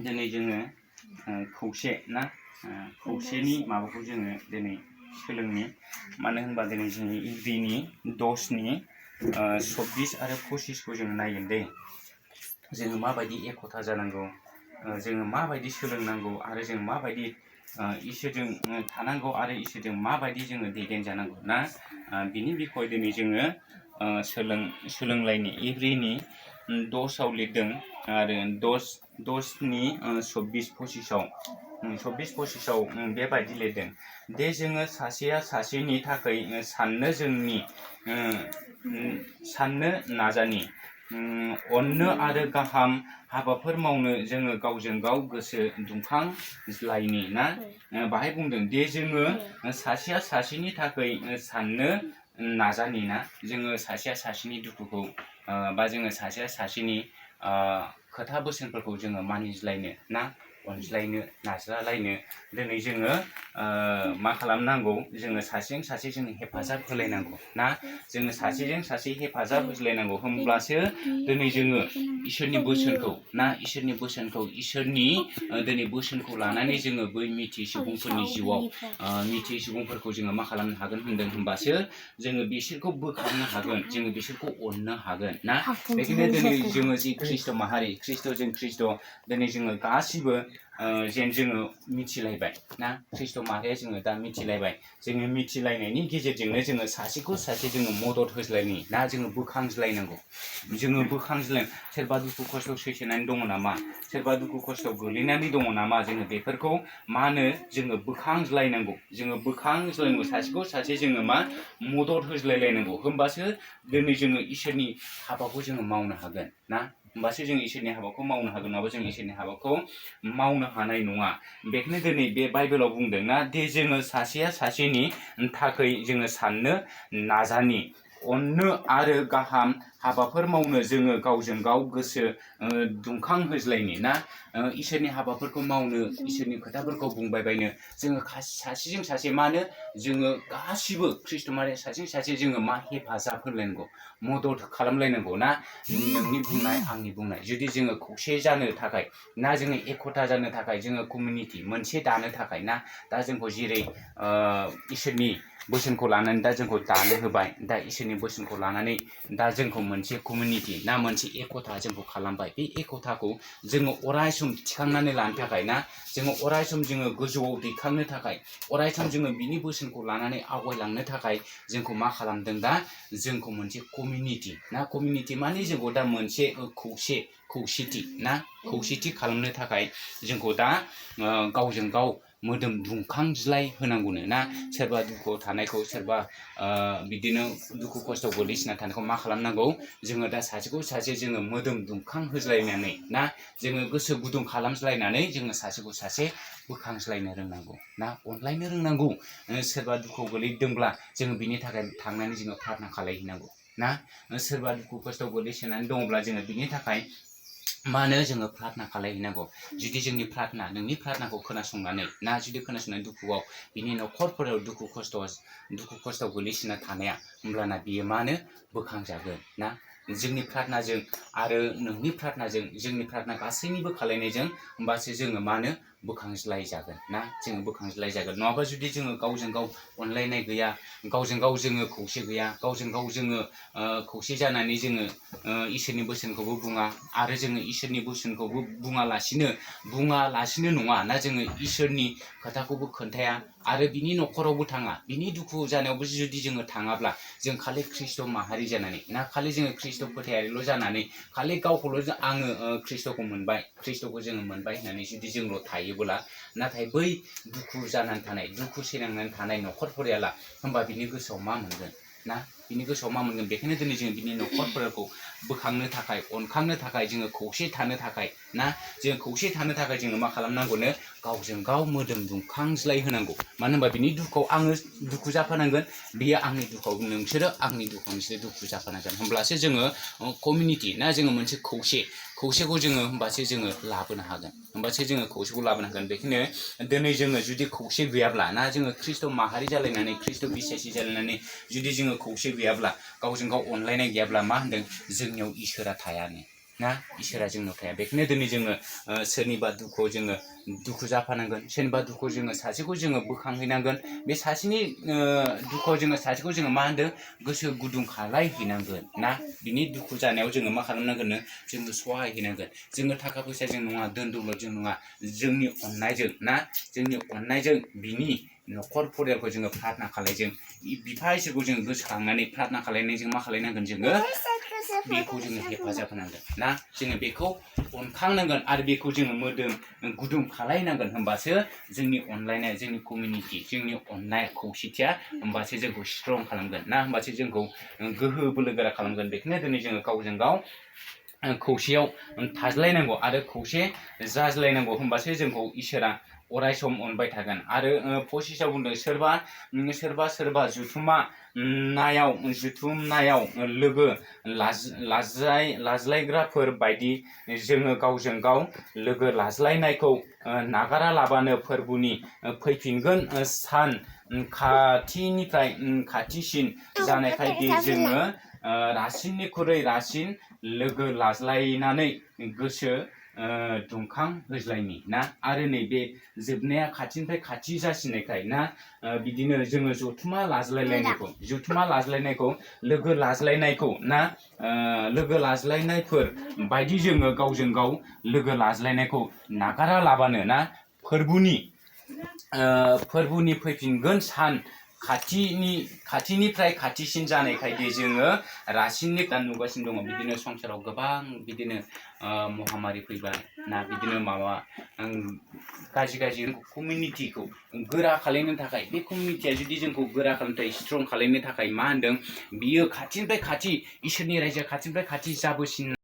दिनै जोङो खौसे ना खौसेनि माबाखौ जोङो दिनै सोलोंनि मानो होनबा दिनै जोंनि इब्रिनि 10नि 26 आरो 25 खौ जों नायगोन दे जोङो माबायदि एकता जानांगौ जोङो माबायदि सोलोंनांगौ आरो जों माबायदि इसोरजों थानांगौ आरो इसोरजों माबायदि जोङो दैदेनजानांगौ ना बिनि बिखय दिनै जोङो सोलोंलायनि इब्रिनि 10आव लिरदों आरो 10नि 26-25आव बेबायदि लिरदों दे जोङो सासेया सासेनि थाखाय साननो नाजानि अननो आरो गाहाम हाबाफोर मावनो जोङो गावजों गाव गोसो दुंखांज्लायनि ना बाहाय बुंदों दे जोङो सासेया सासेनि थाखाय साननो नाजानि ना जोङो सासेया सासेनि दुखुखौ बा जोङो सासेया सासेनि खोथा बोसोनफोरखौ जोङो मानिज्लायनो ना अनज्लायनो नाजालायनो दिनै जोङो मा खालामनांगौ जोङो सासेजों सासे जोङो हेफाजाब होलायनांगौ ना जोङो सासेजों सासे हेफाजाब होलायनांगौ होमब्लासो दिनै जोङो इसोरनि बोसोनखौ इसोरनि दिनै बोसोनखौ लानानै जोङो बै मिथियै सुबुंफोरनि जिउआव मिथियै सुबुंफोरखौ जोङो मा खालामनो हागोन होनदों होमबासो जोङो बिसोरखौ बोखारनो हागोन जोङो बिसोरखौ अननो हागोन ना बेखायनो दिनै जोङो जि ख्रिस्ट' माहारि ख्रिस्ट' दिनै जोङो गासिबो जेन जोङो मिथिलायबाय ना ख्रिस्ट' माहारिया जोङो दा मिथिलायबाय जोङो मिथिलायनायनि गेजेरजोंनो जोङो सासेखौ सासे जोङो मदद होज्लायनि ना जोङो बोखांज्लायनांगौ जोङो सोरबा दुखु खस्थ' सैसोनानै दङ नामा सोरबा दुखु खस्थ' गोलैनानै दङ नामा जोङो बेफोरखौ मा होनो जोङो बोखांज्लायनांगौ सासेखौ सासे जोङो मा मदद होज्लायलायनांगौ होमबासो दिनै जोङो इसोरनि हाबाखौ जोङो मावनो हागोन ना होमबासो जों इसोरनि हाबाखौ मावनो हागोन नङाबा जों इसोरनि हाबाखौ मावनो हानाय नङा बेखायनो दिनै बे बाइबेलाव बुंदों ना दे जोङो सासेया सासेनि थाखाय जोङो साननो नाजानि अननो आरो गाहाम हाबाफोर मावनो जोङो गावजों गाव गोसो दुंखां होज्लायनि ना इसोरनि हाबाफोरखौ मावनो इसोरनि खोथाफोरखौ बुंबाय बायनो जोङो सासेजों सासे मानो जोङो गासिबो ख्रिस्ट' माहारिया सासेजों सासे जोङो मा हेफाजाब होलायनांगौ मदद खालामलायनांगौ ना नोंनि बुंनाय आंनि बुंनाय जुदि जोङो खौसे जानो थाखाय ना जोङो एकता जानो थाखाय जोङो कमिउनिटि मोनसे दानो थाखाय ना दा जोंखौ जेरै इसोरनि बोसोनखौ लानानै दा जोंखौ दानो होबाय दा इसोरनि बोसोनखौ लानानै दा जोंखौ मोनसे कमिउनिटि ना मोनसे एकता जोंखौ खालामबाय बे एकताखौ जोङो अरायसम थिखांनानै लानो थाखाय ना जोङो अरायसम जोङो गोजौआव दैखांनो थाखाय अरायसम जोङो बिनि बोसोनखौ लानानै आवगायलांनो थाखाय जोंखौ मा खालामदों दा जोंखौ मोनसे कमिउनिटि ना कमिउनिटि माने जोंखौ दा मोनसे खौसेथि खालामनो थाखाय जोंखौ दा गावजों गाव मोदोम दुंखांज्लाय होनांगौनो ना सोरबा दुखुआव थानायखौ सोरबा बिदिनो दुखु खस्थ' गोलैसिना थानायखौ मा खालामनांगौ जोङो दा सासेखौ सासे जोङो मोदोम दुंखां होज्लायनानै ना जोङो गोसो गुदुं खालामज्लायनानै जोङो सासेखौ सासे बोखांज्लायनो रोंनांगौ ना अनलायनो रोंनांगौ सोरबा दुखुआव गोलैदोंब्ला जोङो बिनि थाखाय थांनानै जोङो प्रार्थना खालायहैनांगौ ना सोरबा दुखु खस्थ' गोलैसोनानै दङब्ला जोङो बिनि थाखाय मा होनो जोङो प्रार्थना खालायहैनांगौ जुदि जोंनि नोंनि प्रार्थनाखौ खोनासंनानै ना जुदि खोनासंनानै दुखुआव बिनि न'खरफोराव दुखु खस्थ' गोलैसोना थानाया होमब्लाना बियो मा होनो बोखांजागोन ना जोंनि प्रार्थनाजों आरो नोंनि प्रार्थनाजों जोंनि प्रार्थना गासैनिबो खालायनायजों होमबासो जोङो मा होनो बोखांज्लाय जागोन ना जोङो बोखांज्लाय जागोन नङाबा जुदि जोङो गावजों गाव अनलायनाय गैया गावजों गाव जोङो खौसे गैया गावजों गाव जोङो खौसे जानानै जोङो इसोरनि बोसोनखौबो बुङा आरो जोङो इसोरनि बोसोनखौबो बुङालासिनो नङा ना जोङो इसोरनि खोथाखौबो खोन्थाया आरो बिनि न'खरावबो थाङा बिनि दुखु जानायावबो जुदि जोङो थाङाब्ला जों खालि ख्रिस्ट' माहारि जानानै ना खालि जोङो ख्रिस्ट' फोथायारिल' जानानै खालि गावखौल' आङो ख्रिस्ट'खौ जोङो मोनबाय होननानै जुदि जोंल' थायोबोला नाथाय बै दुखु जानानै थानाय दुखु सैनांनानै थानाय न'खरफोरा होमबा बिनि गोसोआव मा मोनगोन ना बिनि गोसोआव मा मोनगोन बेखायनो दिनै जोङो बिनि न'खरफोरखौ बोखांनो थाखाय अनखांनो थाखाय जोङो खौसे थानो थाखाय ना जों खौसे थानो थाखाय जोङो मा खालामनांगौनो गावजों गाव मोदोम दुंखांज्लाय होनांगौ मानो होनबा बिनि दुखुआव आङो दुखु जाफानांगोन बियो आंनि दुखुआव नोंसोरो आंनि दुखुआव नोंसोरो दुखु जाफानांगोन होमब्लासो जोङो कमिउनिटि ना जोङो मोनसे खौसेखौ जोङो होमबासो जोङो लाबोनो हागोन होमबासो जोङो खौसेखौ लाबोनो हागोन बेखायनो दिनै जोङो जुदि खौसे गैयाब्ला ना जोङो ख्रिस्ट' माहारि जालायनानै ख्रिस्ट' बिसायसि जालायनानै जुदि जोङो खौसे गैयाब्ला गावजों गाव अनलायनाय गैयाब्ला मा होनदों जोंनियाव इसोरा थायानो ना इसोरा जोंनाव थाया बेखायनो दिनै जोङो सोरनिबा दुखुआव जोङो दुखु जाफानांगोन सोरनिबा दुखुआव जोङो सासेखौ जोङो बोखांहैनांगोन बे सासेनि दुखुआव जोङो सासेखौ जोङो मा होनदों गोसो गुदुं खालायहैनांगोन ना बिनि दुखु जानायाव जोङो मा खालामनांगोन जोङो सहाय हैनांगोन जोङो थाखा फैसाजों नङा धोन दौलतजों नङा जोंनि अननायजों ना जोंनि अननायजों बिनि न'खर फरियालखौ जोङो प्रार्थना खालायजों बिफा इसोरखौ जोङो गोसोखांनानै प्रार्थना खालायनायजों मा खालायनांगोन जोङो बेखौ जोङो हेफाजाब होनांगोन ना जोङो बेखौ अनखांनांगोन आरो बेखौ जोङो मोदोम गुदुं खालायनांगोन होमबासो जोंनि अनलायनाय जोंनि कमिउनिटि जोंनि अननाय खौसेथिया होमबासो जोंखौ स्ट्रं खालामगोन ना होमबासो जोंखौ गोहो बोलो गोरा खालामगोन बेखायनो दिनै जोङो गावजों गाव खौसेयाव थाज्लायनांगौ आरो खौसे जाज्लायनांगौ होमबासो जोंखौ इसोरा अराय सम अनबाय थागोन आरो पसिसाव बुंदों सोरबा जुथुमनायाव लोगो लाज्लायग्राफोर बायदि जोङो गावजों गाव लोगो लाज्लायनायखौ नागारालाबानो फोरबोनि फैफिनगोन सान खाथिनिफ्राय खाथिसिन जानायखाय जोङो रासिननिख्रुइ रासिन लोगो लाज्लायनानै गोसो दुंखां होज्लायनि ना आरो नैबे जोबनाया खाथिनिफ्राय खाथि जासिनायखाय ना बिदिनो जोङो जथुमा लाज्लायनायखौ लोगो लाज्लायनायखौ ना लोगो लाज्लायनायफोर बायदि जोङो गावजों गाव लोगो लाज्लायनायखौ नागारालाबानो ना फोरबोनि फैफिनगोन सान खाथिनिफ्राय खाथिसिन जानायखाय जोङो रासिननि दा नुगासिनो दङ बिदिनो संसाराव गोबां बिदिनो महामारि फैबाय ना बिदिनो माबा गाज्रि कमिउनिटिखौ गोरा खालामनो थाखाय बे कमिउनिटिया जुदि जोंखौ गोरा खालामनो थाखाय स्ट्रं खालामनो थाखाय मा होनदों बियो खाथिनिफ्राय खाथि इसोरनि रायजोआ खाथिनिफ्राय खाथि जाबोसिन